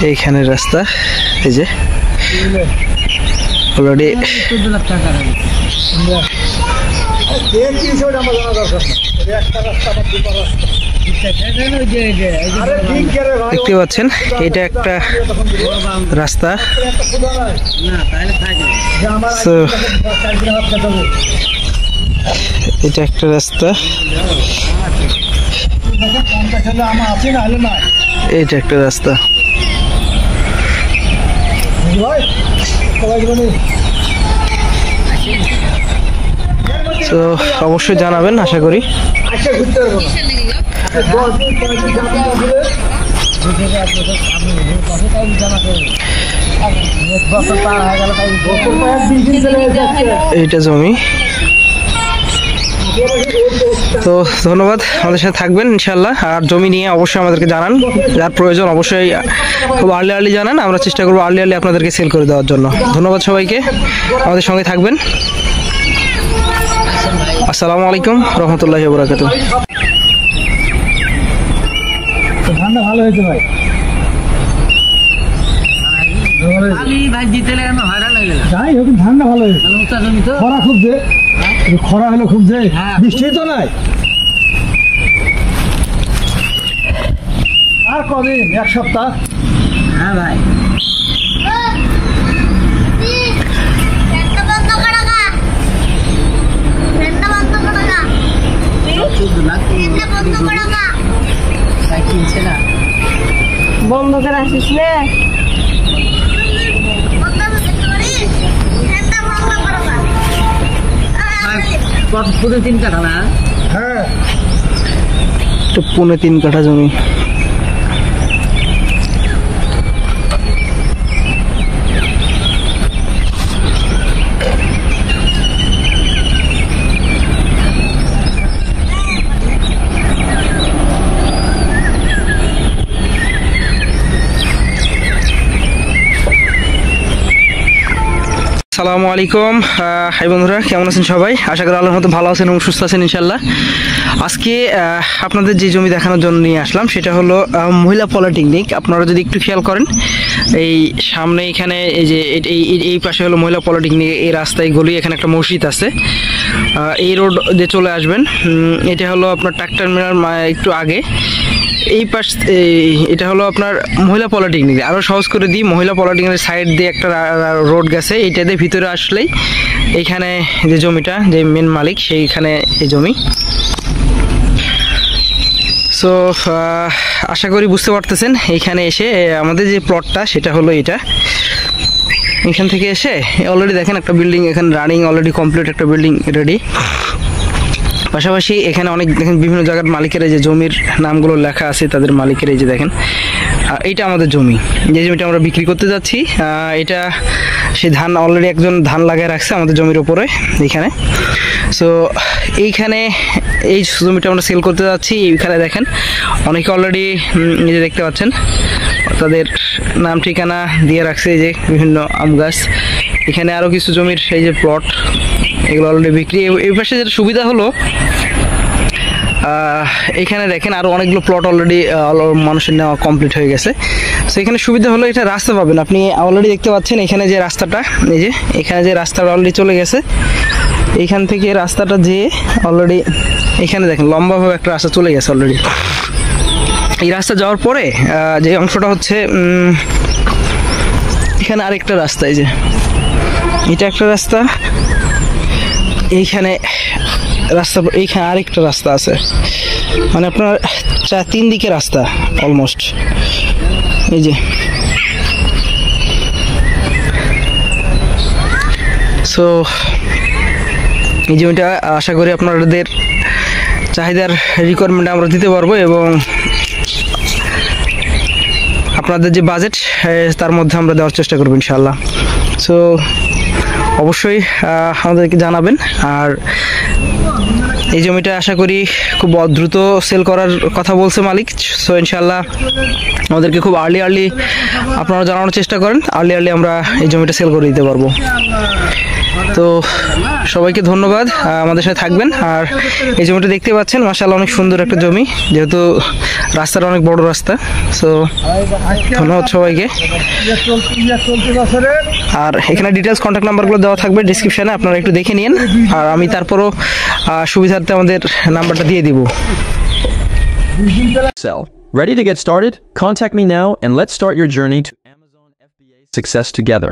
এইখানে রাস্তা, এই যে অলরেডি দেখতে পাচ্ছেন এটা একটা রাস্তা। এটা একটা রাস্তা, এটা একটা রাস্তা। তো অবশ্যই জানাবেন, আশা করি। এইটা জমি। তো ধন্যবাদ, আমাদের সাথে থাকবেন ইনশাল্লাহ। আর জমি নিয়ে অবশ্যই আমাদেরকে জানান, যার প্রয়োজন অবশ্যই খুব আর্লি জানান, আমরা চেষ্টা করবো আর্লি আপনাদেরকে সেল করে দেওয়ার জন্য। ধন্যবাদ সবাইকে, আমাদের সঙ্গে থাকবেন। আসসালামু আলাইকুম রহমতুল্লাহি ওয়া বারাকাতুহু। ঠান্ডা ভালো হয়েছে ভাই, যাই হোক ঠান্ডা ভালো হয়েছে। খরা খুব যে, খরা হলো খুব যে, বৃষ্টি তো নাই। আর কদিন, এক সপ্তাহ। হ্যাঁ ভাই, বন্ধ করে আসিস রে। পুরো 3 কাঠা না? হ্যাঁ, 3.25 কাঠা জমি। আসসালামু আলাইকুম। হাই বন্ধুরা, কেমন আছেন সবাই? আশা করি আল্লাহর মতো ভালো আছেন এবং সুস্থ আছেন ইনশাল্লাহ। আজকে আপনাদের যে জমি দেখানোর জন্য নিয়ে আসলাম সেটা হলো মহিলা পলিটেকনিক। আপনারা যদি একটু খেয়াল করেন, এই সামনে এখানে এই যে এই পাশে হলো মহিলা পলিটেকনিক, এই রাস্তায় গলি, এখানে একটা মসজিদ আছে। এই রোড দিয়ে চলে আসবেন, এটা হলো আপনার ট্রাক টার্মিনাল একটু আগে। এই পাশ এটা হলো আপনার মহিলা পলিটেকনিক। আরও সহজ করে দিই, মহিলা পলিটেকনিকের সাইড দিয়ে একটা রোড গেছে, এইটা দিয়ে ভিতরে আসলেই এইখানে যে জমিটা, যে মেন মালিক সেইখানে এই জমি। সো আশা করি বুঝতে পারতেছেন, এইখানে এসে আমাদের যে প্লটটা সেটা হলো এটা। এখান থেকে এসে অলরেডি দেখেন একটা বিল্ডিং এখানে রানিং, অলরেডি কমপ্লিট একটা বিল্ডিং রেডি। পাশাপাশি এখানে অনেক দেখেন বিভিন্ন জায়গার মালিকের যে জমির নামগুলো লেখা আছে, তাদের মালিকের এই যে দেখেন, এইটা আমাদের জমি, যে জমিটা আমরা বিক্রি করতে যাচ্ছি। এটা সে ধান অলরেডি একজন ধান লাগিয়ে রাখছে আমাদের জমির উপরে এইখানে। সো এইখানে এই জমিটা আমরা সেল করতে যাচ্ছি। এইখানে দেখেন অনেকে অলরেডি নিজে দেখতে পাচ্ছেন তাদের নাম ঠিকানা দিয়ে রাখছে, এই যে বিভিন্ন আম গাছ। এখানে আরও কিছু জমির এই যে প্লট, এগুলো অলরেডি বিক্রি। এই পাশে যেটা সুবিধা হলো, এখানে দেখেন আরও অনেকগুলো প্লট অলরেডি মানুষের নেওয়া কমপ্লিট হয়ে গেছে। সো এখানে সুবিধা হলো, এটা রাস্তা পাবেন আপনি অলরেডি দেখতে পাচ্ছেন। এখানে যে রাস্তাটা, এই যে এখানে যে রাস্তাটা অলরেডি চলে গেছে, এইখান থেকে রাস্তাটা যেয়ে অলরেডি এখানে দেখেন লম্বাভাবে একটা রাস্তা চলে গেছে অলরেডি। এই রাস্তা যাওয়ার পরে যে অংশটা হচ্ছে এখানে আরেকটা রাস্তা, এই যে এটা একটা রাস্তা, এইখানে রাস্তা, এইখানে আরেকটা রাস্তা আছে, মানে আপনার 3 দিকে রাস্তা অলমোস্ট। এই যে সো এই জমিটা আশা করি আপনাদের চাহিদার রিকোয়ারমেন্ট আমরা দিতে পারবো, এবং আপনাদের যে বাজেট তার মধ্যে আমরা দেওয়ার চেষ্টা করবো ইনশাআল্লাহ। সো অবশ্যই আমাদেরকে জানাবেন। আর এই জমিটা আশা করি খুব দ্রুত সেল করার কথা বলছে মালিক। সো ইনশাআল্লাহ আমাদেরকে খুব আর্লি আপনারা জানানোর চেষ্টা করেন, আর্লি আমরা এই জমিটা সেল করে দিতে পারবো। তো সবাইকে ধন্যবাদ, আমাদের সাথে থাকবেন। আর এই জমিটা দেখতে পাচ্ছেন মাশাআল্লাহ অনেক সুন্দর একটা জমি, যেহেতু রাস্তাটা অনেক বড় রাস্তা। সো ধন্যবাদ সবাইকে। আর এখানে ডিটেলস কন্ট্যাক্ট নাম্বারগুলো দেওয়া থাকবে ডিসক্রিপশনে, আপনারা একটু দেখে নিন। আর আমি তারপরও সুবিধার্থে আমাদের নাম্বারটা দিয়ে দিব। Ready to get started? Contact me now and let's start your journey to Amazon FBA success together.